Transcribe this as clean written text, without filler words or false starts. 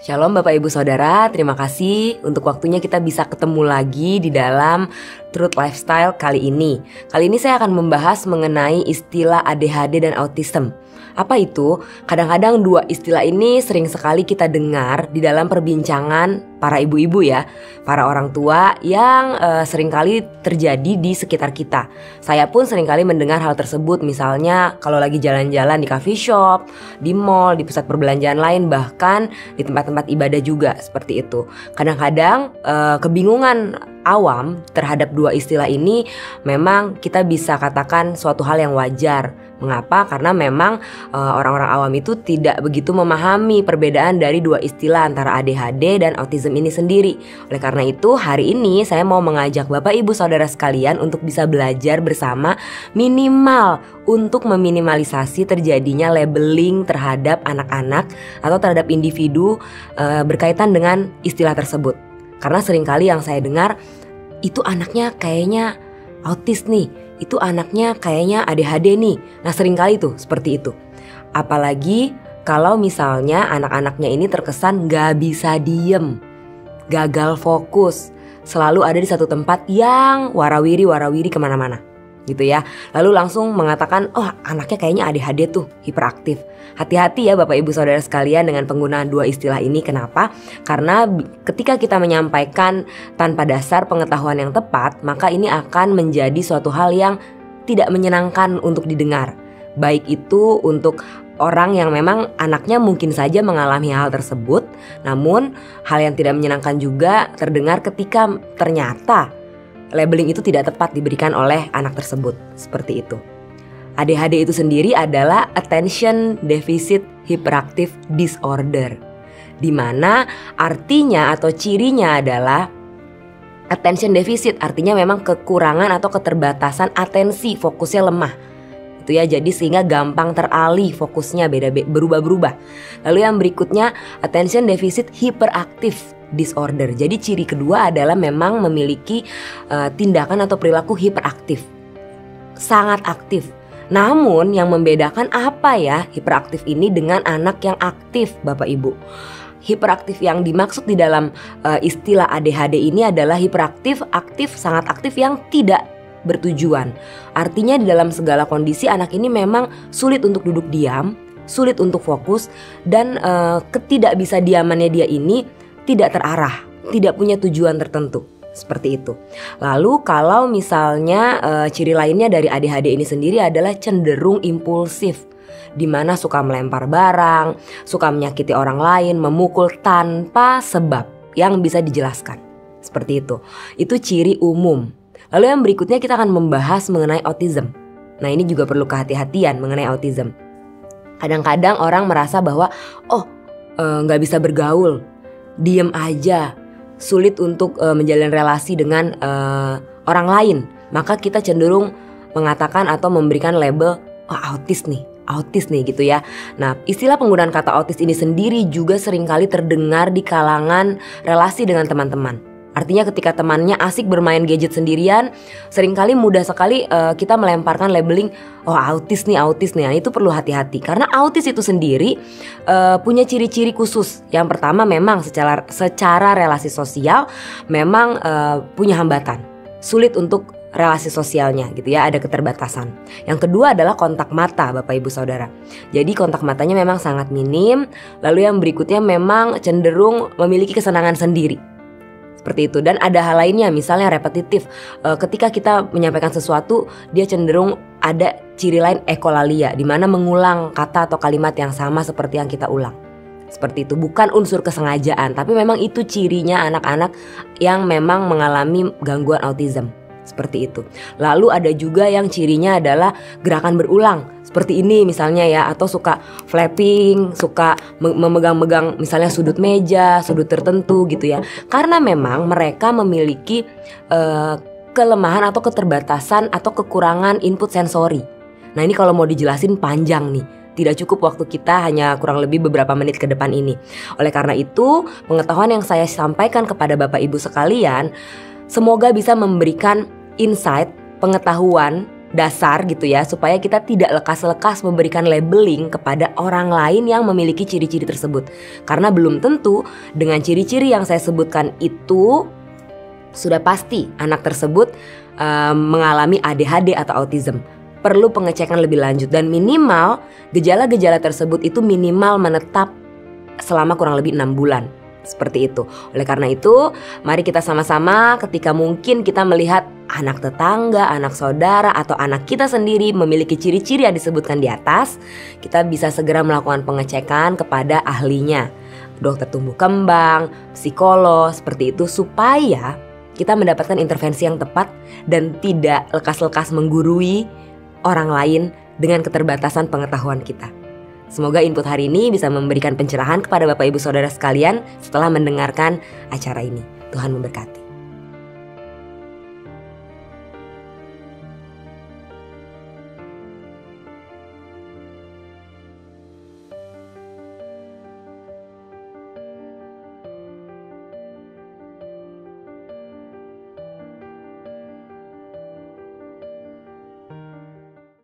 Shalom Bapak Ibu Saudara, terima kasih untuk waktunya kita bisa ketemu lagi di dalam Truth Lifestyle kali ini. Kali ini saya akan membahas mengenai istilah ADHD dan autism. Apa itu? Kadang-kadang dua istilah ini sering sekali kita dengar di dalam perbincangan para ibu-ibu ya, para orang tua yang seringkali terjadi di sekitar kita. Saya pun seringkali mendengar hal tersebut, misalnya kalau lagi jalan-jalan di coffee shop, di mall, di pusat perbelanjaan lain, bahkan di tempat-tempat ibadah juga seperti itu. Kadang-kadang kebingungan awam terhadap dua istilah ini memang kita bisa katakan suatu hal yang wajar. Mengapa? Karena memang orang-orang awam itu tidak begitu memahami perbedaan dari dua istilah antara ADHD dan autism ini sendiri. Oleh karena itu hari ini saya mau mengajak Bapak Ibu Saudara sekalian untuk bisa belajar bersama minimal untuk meminimalisasi terjadinya labeling terhadap anak-anak atau terhadap individu berkaitan dengan istilah tersebut. Karena seringkali yang saya dengar, itu anaknya kayaknya autis nih, itu anaknya kayaknya ADHD nih. Nah seringkali tuh seperti itu. Apalagi kalau misalnya anak-anaknya ini terkesan gak bisa diem, gagal fokus, selalu ada di satu tempat yang warawiri kemana-mana gitu ya. Lalu langsung mengatakan, oh anaknya kayaknya ADHD tuh, hiperaktif. Hati-hati ya Bapak Ibu Saudara sekalian dengan penggunaan dua istilah ini. Kenapa? Karena ketika kita menyampaikan tanpa dasar pengetahuan yang tepat, maka ini akan menjadi suatu hal yang tidak menyenangkan untuk didengar. Baik itu untuk orang yang memang anaknya mungkin saja mengalami hal tersebut, namun hal yang tidak menyenangkan juga terdengar ketika ternyata labeling itu tidak tepat diberikan oleh anak tersebut. Seperti itu. ADHD itu sendiri adalah Attention Deficit Hyperactive Disorder, di mana artinya atau cirinya adalah attention deficit, artinya memang kekurangan atau keterbatasan atensi, fokusnya lemah. Itu ya, jadi sehingga gampang teralih fokusnya, berubah-berubah. Lalu yang berikutnya Attention Deficit Hyperactive Disorder. Jadi ciri kedua adalah memang memiliki tindakan atau perilaku hiperaktif, sangat aktif. Namun yang membedakan apa ya hiperaktif ini dengan anak yang aktif Bapak Ibu? Hiperaktif yang dimaksud di dalam istilah ADHD ini adalah hiperaktif, aktif, sangat aktif yang tidak bertujuan. Artinya di dalam segala kondisi anak ini memang sulit untuk duduk diam, sulit untuk fokus, dan ketidakbisadiamannya dia ini tidak terarah, tidak punya tujuan tertentu. Seperti itu. Lalu kalau misalnya ciri lainnya dari ADHD ini sendiri adalah cenderung impulsif, di mana suka melempar barang, suka menyakiti orang lain, memukul tanpa sebab yang bisa dijelaskan. Seperti itu. Itu ciri umum. Lalu yang berikutnya kita akan membahas mengenai autism. Nah ini juga perlu kehati-hatian mengenai autism. Kadang-kadang orang merasa bahwa gak bisa bergaul, diem aja, sulit untuk menjalin relasi dengan orang lain, maka kita cenderung mengatakan atau memberikan label autis nih gitu ya. Nah istilah penggunaan kata autis ini sendiri juga seringkali terdengar di kalangan relasi dengan teman-teman. Artinya ketika temannya asik bermain gadget sendirian, seringkali mudah sekali kita melemparkan labeling autis nih. Nah itu perlu hati-hati karena autis itu sendiri punya ciri-ciri khusus. Yang pertama memang secara relasi sosial memang punya hambatan, sulit untuk relasi sosialnya gitu ya, ada keterbatasan. Yang kedua adalah kontak mata Bapak Ibu Saudara. Jadi kontak matanya memang sangat minim. Lalu yang berikutnya memang cenderung memiliki kesenangan sendiri. Seperti itu. Dan ada hal lainnya, misalnya repetitif. Ketika kita menyampaikan sesuatu, dia cenderung ada ciri lain ekolalia, di mana mengulang kata atau kalimat yang sama seperti yang kita ulang. Seperti itu. Bukan unsur kesengajaan, tapi memang itu cirinya anak-anak yang memang mengalami gangguan autism. Seperti itu. Lalu ada juga yang cirinya adalah gerakan berulang, seperti ini misalnya ya, atau suka flapping, suka memegang-megang misalnya sudut meja, sudut tertentu gitu ya. Karena memang mereka memiliki kelemahan atau keterbatasan atau kekurangan input sensori. Nah ini kalau mau dijelasin panjang nih, tidak cukup waktu kita, hanya kurang lebih beberapa menit ke depan ini. Oleh karena itu pengetahuan yang saya sampaikan kepada Bapak Ibu sekalian semoga bisa memberikan insight, pengetahuan dasar gitu ya, supaya kita tidak lekas-lekas memberikan labeling kepada orang lain yang memiliki ciri-ciri tersebut. Karena belum tentu dengan ciri-ciri yang saya sebutkan itu sudah pasti anak tersebut mengalami ADHD atau autism. Perlu pengecekan lebih lanjut dan minimal gejala-gejala tersebut itu minimal menetap selama kurang lebih 6 bulan. Seperti itu. Oleh karena itu, mari kita sama-sama ketika mungkin kita melihat anak tetangga, anak saudara, atau anak kita sendiri memiliki ciri-ciri yang disebutkan di atas, kita bisa segera melakukan pengecekan kepada ahlinya, dokter tumbuh kembang, psikolog, seperti itu, supaya kita mendapatkan intervensi yang tepat dan tidak lekas-lekas menggurui orang lain dengan keterbatasan pengetahuan kita. Semoga input hari ini bisa memberikan pencerahan kepada Bapak Ibu Saudara sekalian setelah mendengarkan acara ini. Tuhan memberkati.